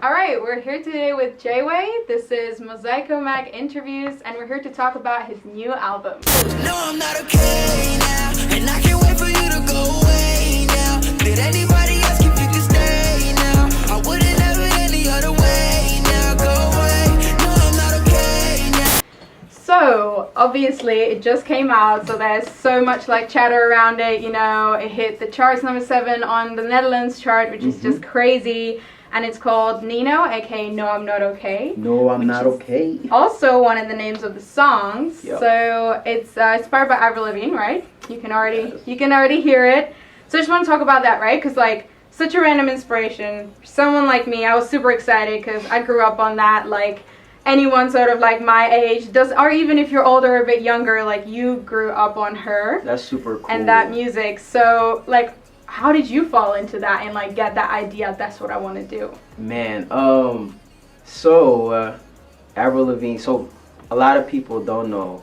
All right, we're here today with Jay-Way. This is MOSAIKO Mag Interviews, and we're here to talk about his new album. No, I'm not okay now, and I can't wait for you to go away now. Did anybody ask if you could stay now? I wouldn't have it any other way now. Go away. No, I'm not okay now. So, obviously, it just came out, so there's so much like chatter around it. You know, it hit the charts number 7 on the Netherlands chart, which is just crazy. And it's called NINO, aka No, I'm Not Okay. No, I'm Not Okay. Also one of the names of the songs. Yep. So it's inspired by Avril Lavigne, right? You can already hear it. So I just want to talk about that, right? Because like such a random inspiration. For someone like me, I was super excited because I grew up on that. Like anyone sort of like my age does, or even if you're older or a bit younger, like you grew up on her. That's super cool. And that music. So like, how did you fall into that and like get that idea? That's what I want to do. Man, Avril Lavigne. So a lot of people don't know.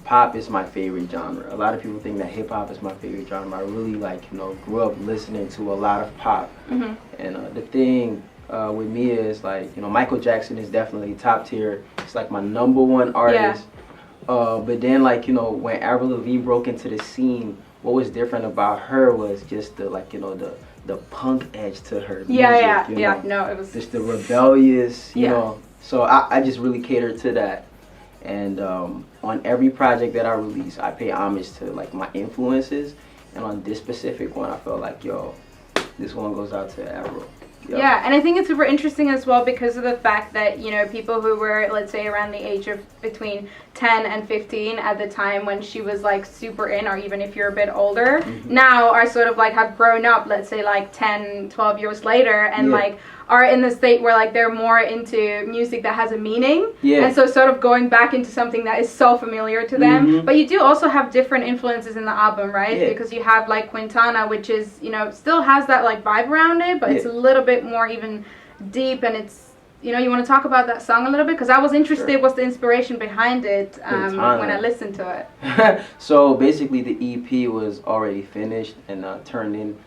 Pop is my favorite genre. A lot of people think that hip hop is my favorite genre. I really grew up listening to a lot of pop. Mm-hmm. And the thing with me is like, Michael Jackson is definitely top tier. It's like my #1 artist. Yeah. But then when Avril Lavigne broke into the scene, what was different about her was just the punk edge to her music. Yeah. No, it was just the rebellious, you know. So I just really catered to that. And on every project that I release, I pay homage to like my influences. And on this specific one, I felt like, this one goes out to Avril. Yep. Yeah, and I think it's super interesting as well because of the fact that, people who were, let's say, around the age of between 10 and 15 at the time when she was like super in, or even if you're a bit older, now are sort of like have grown up, let's say like 10, 12 years later, and like are in the state where like they're more into music that has a meaning. Yeah. And so sort of going back into something that is so familiar to them. But you do also have different influences in the album, right? Yeah. Because you have like Quintana, which is, still has that like vibe around it, but it's a little bit more even deep, and it's, you want to talk about that song a little bit? Because I was interested what's the inspiration behind it when I listened to it. So basically the EP was already finished and turned in,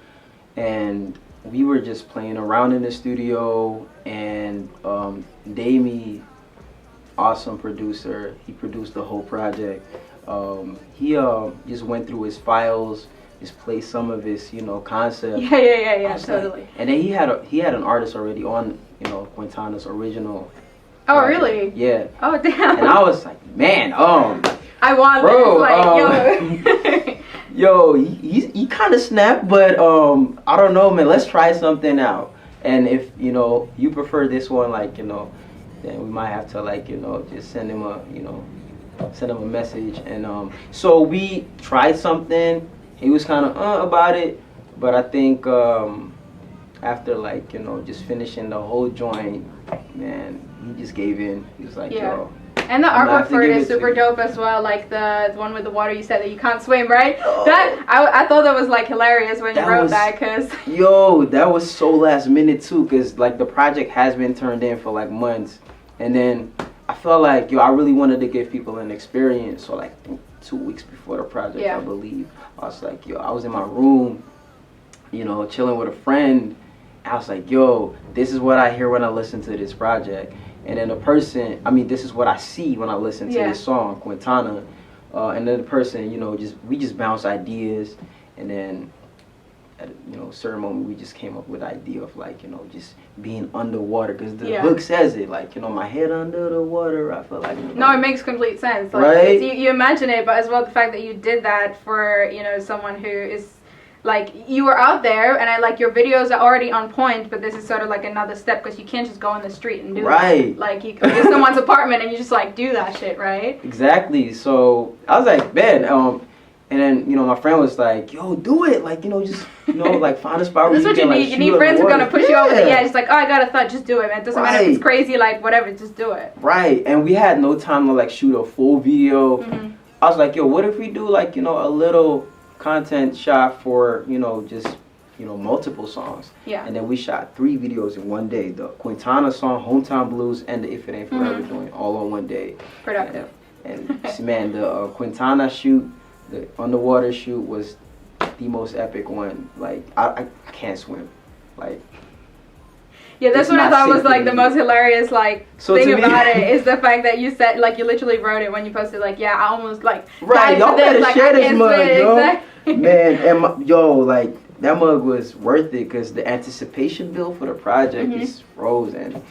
and we were just playing around in the studio, and Damie, awesome producer, he produced the whole project. He just went through his files, just played some of his concepts. Yeah, totally. Like, and then he had an artist already on Quintana's original. Oh, project. really? Yeah. Oh, damn. And I was like, man, I want this. Like, yo, he kind of snapped, but I don't know, man. Let's try something out. And if you prefer this one, then we might have to just send him a message. And so we tried something. He was kind of about it, but I think after just finishing the whole joint, man, he just gave in. He was like, yo. And the artwork for it is super dope as well, like the one with the water. You said that you can't swim, right? That I thought that was like hilarious when you wrote that, cause that was so last minute too, cause like the project has been turned in for like months, and then I felt like I really wanted to give people an experience. So like 2 weeks before the project, I believe, I was like, I was in my room, chilling with a friend. I was like, this is what I hear when I listen to this project. And then this is what I see when I listen to this song, Quintana. And then the person, we just bounce ideas. And then at a certain moment, we just came up with the idea of just being underwater. Because the hook says it, my head under the water. I feel like. No, it makes complete sense. Like, right? You imagine it, but as well the fact that you did that for, someone who is. Like, you were out there, and your videos are already on point, but this is sort of like another step, because you can't just go on the street and do it. Like, you go to someone's apartment, and you just, do that shit, right? Exactly. So, I was like, man, and then, my friend was like, yo, do it. Just, find a spot where That's what you need. You need friends who are going to push you over the edge. It's like, oh, I got a thought, just do it, man. It doesn't matter if it's crazy, whatever, just do it. Right. And we had no time to, shoot a full video. I was like, yo, what if we do, a little content shot for multiple songs, and then we shot 3 videos in one day: the Quintana song, Hometown Blues, and the If It Ain't Forever joint, all on one day. Productive. And man, the Quintana shoot, the underwater shoot, was the most epic one. I can't swim, Yeah, that's it's what I not thought safe was for like the me. most hilarious So thing to me- about it is the fact that you said like you literally wrote it when you posted like, yeah, I almost like Right, died y'all for this, better like, share I this can't mug, spit it, yo. exactly. Man, and like that mug was worth it because the anticipation build for the project is frozen,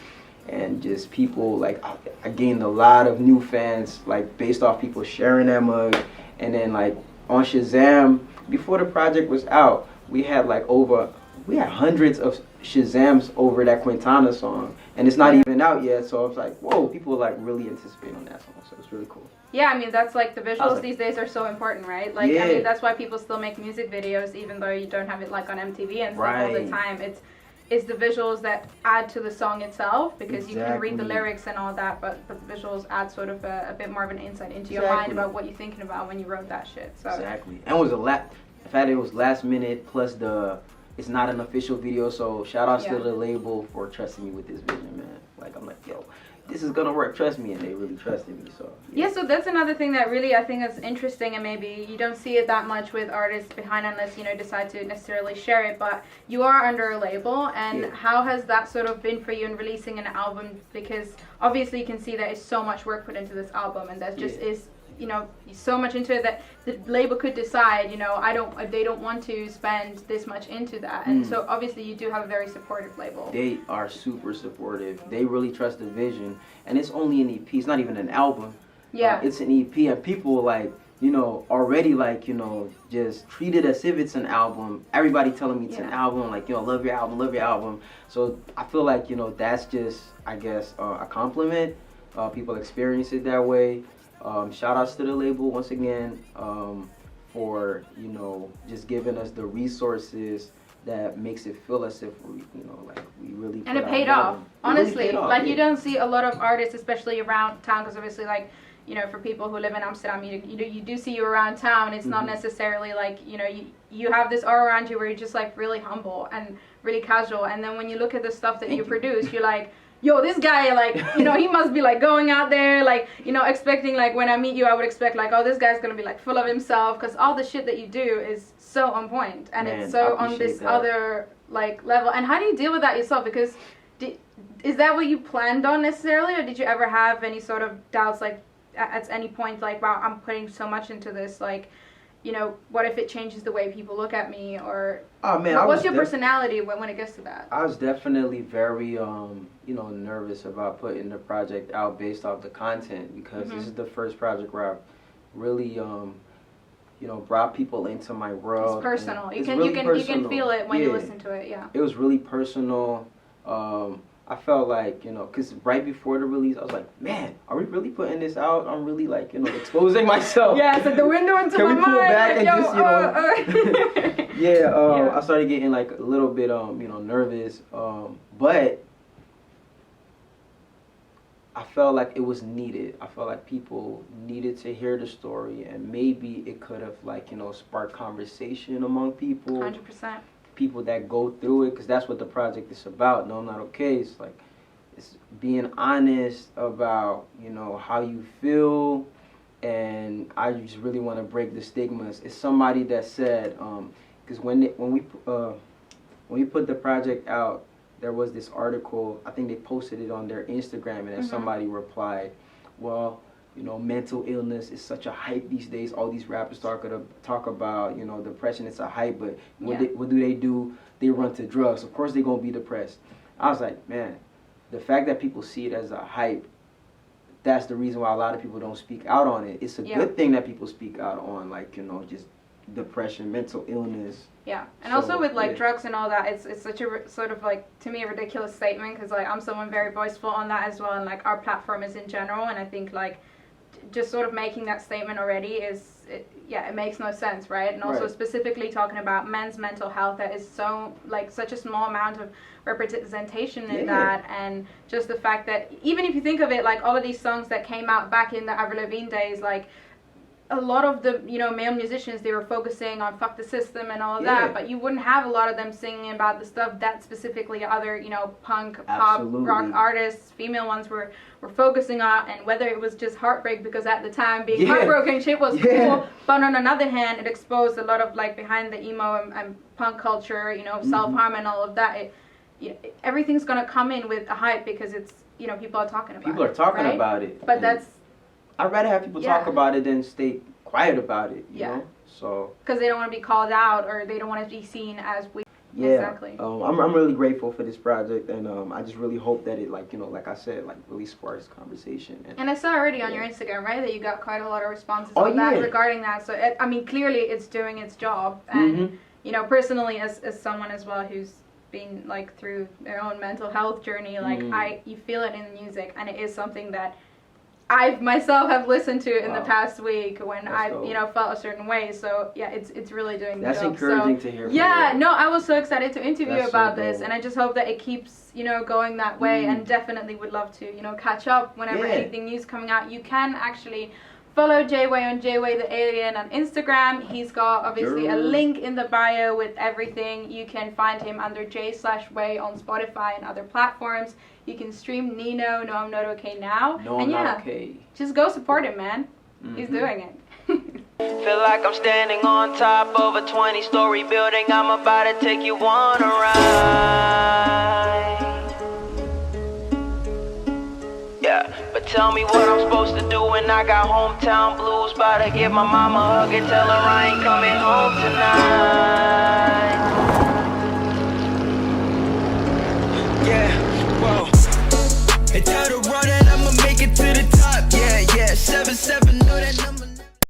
and just people like I gained a lot of new fans like based off people sharing that mug, and then like on Shazam before the project was out, we had hundreds of Shazams over that Quintana song, and it's not even out yet. So I was like, whoa, people like really anticipate on that song, so it's really cool. Yeah, I mean, that's like the visuals like- these days are so important, right? Like, I Yeah. mean, that's why people still make music videos, even though you don't have it like on MTV and stuff all the Right. time. It's the visuals that add to the song itself because you can read the Exactly. lyrics and all that, but the visuals add sort of a bit more of an insight into your mind Exactly. about what you're thinking about when you wrote that shit. So Exactly. And it was the fact it was last minute plus it's not an official video, so shout outs to Yeah. the label for trusting me with this vision, man. Like I'm like, yo, this is gonna work, trust me, and they really trusted me. So yeah, so that's another thing that really I think is interesting, and maybe you don't see it that much with artists behind unless you decide to necessarily share it. But you are under a label, and Yeah. how has that sort of been for you in releasing an album? Because obviously you can see there is so much work put into this album, and there just Yeah. is so much into it that the label could decide they don't want to spend this much into that, and so obviously you do have a very supportive label. They are super supportive. They really trust the vision, and it's only an EP. It's not even an album. Yeah. It's an EP, and people like already like just treat it as if it's an album. Everybody telling me it's an Yeah. album, like love your album, love your album. So I feel like that's just I guess a compliment. People experience it that way. Shout outs to the label once again for just giving us the resources that makes it feel as if we really And it put paid out off, love. It really honestly. paid off, Like yeah. you don't see a lot of artists, especially around town, because obviously, like for people who live in Amsterdam, you do see you around town. It's not necessarily like you have this aura around you where you're just like really humble and really casual. And then when you look at the stuff that you produce, you're like, yo, this guy, like, he must be like going out there, like, expecting like when I meet you, I would expect like, oh, this guy's gonna be like full of himself, because all the shit that you do is so on point, and Man, it's so I on appreciate this that. other like level. And how do you deal with that yourself? Because is that what you planned on necessarily, or did you ever have any sort of doubts, like at any point, like, wow, I'm putting so much into this, like, what if it changes the way people look at me, or Oh man, what's your personality when it gets to that? I was definitely very nervous about putting the project out based off the content, because this is the first project where I've really brought people into my world. It's personal. and You it's can really you can personal. feel it when you Yeah. listen to it. Yeah. It was really personal. I felt like, because right before the release, I was like, man, are we really putting this out? I'm really like, exposing myself. Yeah, it's like the window into Can my we pull mind. back like, and yo, just, Yeah. I started getting like a little bit, nervous. But I felt like it was needed. I felt like people needed to hear the story, and maybe it could have like, sparked conversation among people. 100%. People that go through it, because that's what the project is about. No, I'm not okay. It's like it's being honest about how you feel, and I just really want to break the stigmas. It's somebody that said because when we put the project out, there was this article, I think they posted it on their Instagram, and then somebody replied, well, mental illness is such a hype these days. All these rappers talk about, depression. It's a hype, but what do they do? They run to drugs. Of course, they're gonna be depressed. I was like, man, the fact that people see it as a hype, that's the reason why a lot of people don't speak out on it. It's a good thing that people speak out on, like, just depression, mental illness. Yeah, and So, also with like yeah. drugs and all that, it's such a sort of like, to me, a ridiculous statement, because like I'm someone very voiceful on that as well, and like our platform is in general, and I think like just sort of making that statement already it makes no sense, right? And also Right. specifically talking about men's mental health, that is so like such a small amount of representation in that, and just the fact that even if you think of it, like all of these songs that came out back in the Avril Lavigne days, like a lot of the male musicians, they were focusing on fuck the system and all of that, but you wouldn't have a lot of them singing about the stuff that specifically other punk, Absolutely. pop, rock artists, female ones were focusing on, and whether it was just heartbreak, because at the time being heartbroken shit was cool, but on another hand it exposed a lot of like behind the emo and punk culture, self-harm and all of that. everything's gonna come in with a hype because it's, you know, people are talking about it. People are talking right? about it. But that's I'd rather have people talk about it than stay quiet about it. You know? So because they don't want to be called out or they don't want to be seen as weak. yeah, exactly. I'm really grateful for this project, and I just really hope that it, like, you know, like I said, like really sparks conversation. And I saw already on your Instagram, right, that you got quite a lot of responses Oh, on that yeah. regarding that. So I mean, clearly it's doing its job. And you know, personally, as someone as well who's been like through their own mental health journey, like you feel it in the music, and it is something that I myself have listened to in the past week when I've, you know, felt a certain way. So yeah, it's really doing the job. That's encouraging to hear. Yeah, no, I was so excited to interview you about this, and I just hope that it keeps, you know, going that way, and definitely would love to, you know, catch up whenever anything new's coming out. You can actually follow Jayway on Jayway the Alien on Instagram. He's got obviously a link in the bio with everything. You can find him under J/Way on Spotify and other platforms. You can stream NINO, No I'm Not Okay Now. No, I'm not okay. Just go support him, man. He's doing it. Feel like I'm standing on top of a 20-story building. I'm about to take you on a ride. Yeah, but tell me what I'm supposed to do when I got hometown blues. About to give my mama a hug and tell her I ain't coming home tonight.